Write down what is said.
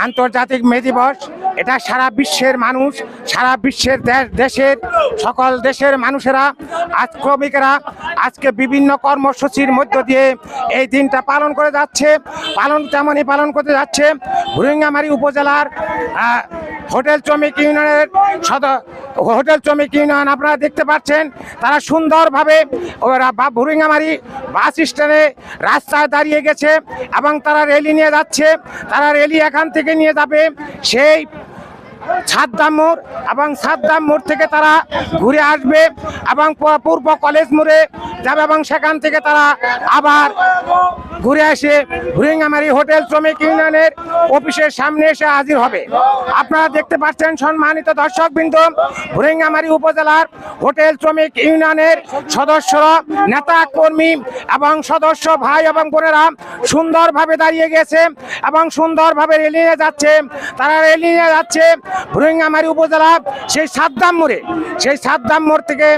আন্তর্জাতিক মে দিবস। এটা সারা বিশ্বের মানুষ, সারা বিশ্বের দেশের সকল দেশের মানুষেরা, আজ শ্রমিকেরা আজকে বিভিন্ন কর্মসূচির মধ্য দিয়ে এই দিনটা পালন করে যাচ্ছে। তেমনই পালন করতে যাচ্ছে ভুরুঙ্গামারী উপজেলার হোটেল শ্রমিক ইউনিয়নের হোটেল শ্রমিক ইউনিয়ন। আপনারা দেখতে পাচ্ছেন তারা সুন্দরভাবে ভুরুঙ্গামারী বাস স্ট্যান্ডে রাস্তায় দাঁড়িয়ে গেছে এবং তারা র্যালি নিয়ে যাচ্ছে। তারা র্যালি এখান থেকে নিয়ে যাবে সেই সাদ্দাম মোড়, এবং সাদ্দাম মোড় থেকে তারা ঘুরে আসবে এবং পূর্ব কলেজ মোড়ে যাবে এবং সেখান থেকে তারা আবার ঘুরে এসে ভুরুঙ্গামারী হোটেল শ্রমিক ইউনিয়নের অফিসের সামনে এসে হাজির হবে। আপনারা দেখতে পাচ্ছেন সম্মানিত দর্শকবৃন্দ, ভুরুঙ্গামারী উপজেলার হোটেল শ্রমিক ইউনিয়নের সদস্যরা, নেতা কর্মী এবং সদস্য ভাই এবং বোনেরা সুন্দরভাবে দাঁড়িয়ে গেছে এবং সুন্দরভাবে র্যালি নিয়ে যাচ্ছে। তারা র্যালি নিয়ে যাচ্ছে ভুরুঙ্গামারী উপজেলা সেই সাদ্দাম মোড়ে, সেই সাদ্দাম মোড় থেকে